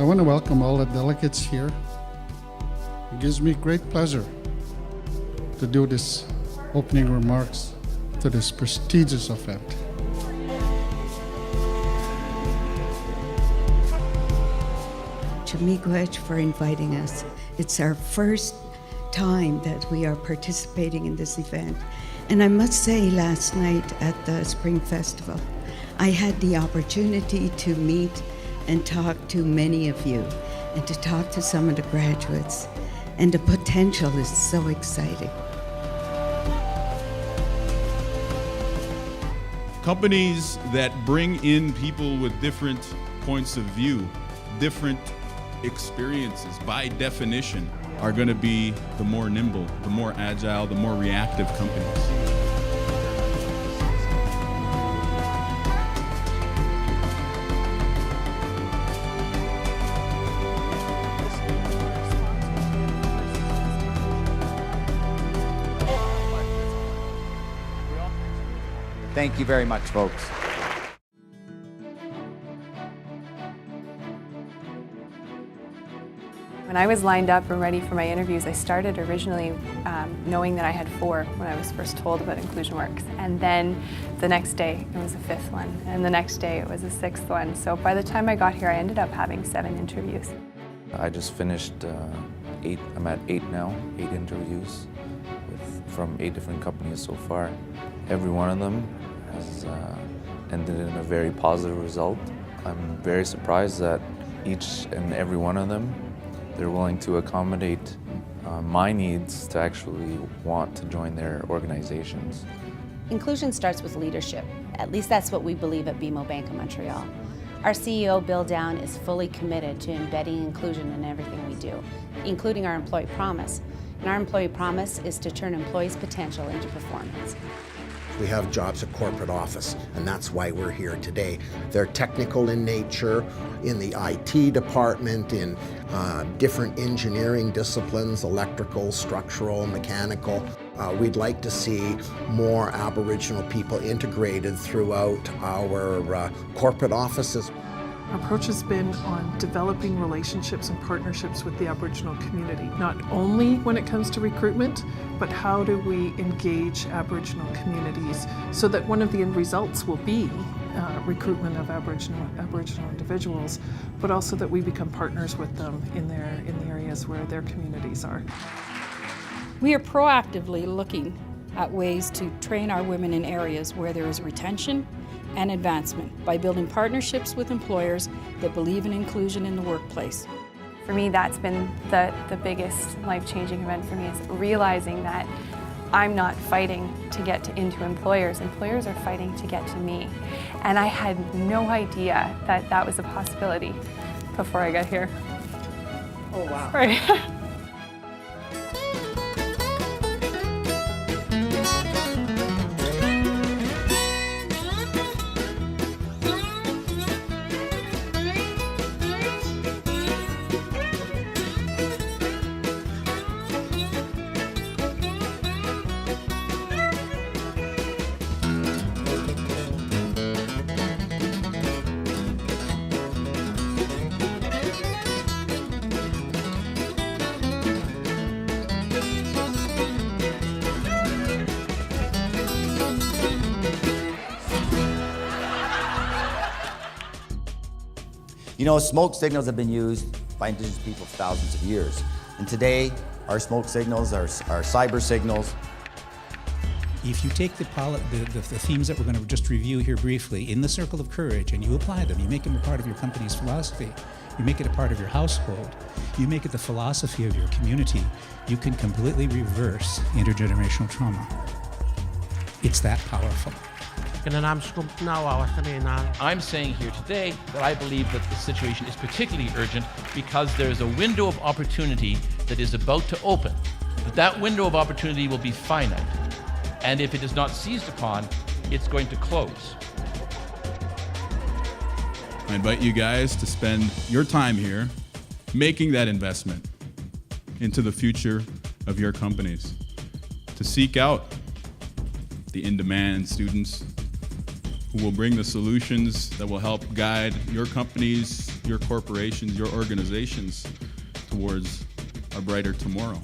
want to welcome all the delegates here. It gives me great pleasure to do this opening remarks to this prestigious event. To Miigwech for inviting us. It's our first time that we are participating in this event. And I must say, last night at the Spring Festival, I had the opportunity to meet and talk to many of you and to talk to some of the graduates. And the potential is so exciting. Companies that bring in people with different points of view, different experiences, by definition, are going to be the more nimble, the more agile, the more reactive companies. Thank you very much, folks. When I was lined up and ready for my interviews, I started originally knowing that I had 4 when I was first told about Inclusion Works. And then the next day it was a 5th one, and the next day it was a 6th one. So by the time I got here, I ended up having 7 interviews. I just finished 8, I'm at 8 now, 8 interviews from 8 different companies so far. Every one of them has ended in a very positive result. I'm very surprised that each and every one of them, they're willing to accommodate my needs to actually want to join their organizations. Inclusion starts with leadership. At least that's what we believe at BMO Bank of Montreal. Our CEO, Bill Down, is fully committed to embedding inclusion in everything we do, including our employee promise. And our employee promise is to turn employees' potential into performance. We have jobs at corporate office, and that's why we're here today. They're technical in nature, in the IT department, in different engineering disciplines, electrical, structural, mechanical. We'd like to see more Aboriginal people integrated throughout our corporate offices. Our approach has been on developing relationships and partnerships with the Aboriginal community, not only when it comes to recruitment, but how do we engage Aboriginal communities so that one of the end results will be recruitment of Aboriginal individuals, but also that we become partners with them in the areas where their communities are. We are proactively looking at ways to train our women in areas where there is retention and advancement by building partnerships with employers that believe in inclusion in the workplace. For me, that's been the biggest life-changing event for me, is realizing that I'm not fighting to get into employers. Employers are fighting to get to me. And I had no idea that that was a possibility before I got here. Oh, wow. Sorry. You know, smoke signals have been used by Indigenous people for thousands of years. And today, our smoke signals, our cyber signals. If you take the themes that we're going to just review here briefly in the Circle of Courage and you apply them, you make them a part of your company's philosophy, you make it a part of your household, you make it the philosophy of your community, you can completely reverse intergenerational trauma. It's that powerful. I'm saying here today that I believe that the situation is particularly urgent because there is a window of opportunity that is about to open. But that window of opportunity will be finite. And if it is not seized upon, it's going to close. I invite you guys to spend your time here making that investment into the future of your companies, to seek out the in-demand students who will bring the solutions that will help guide your companies your corporations, your organizations towards a brighter tomorrow.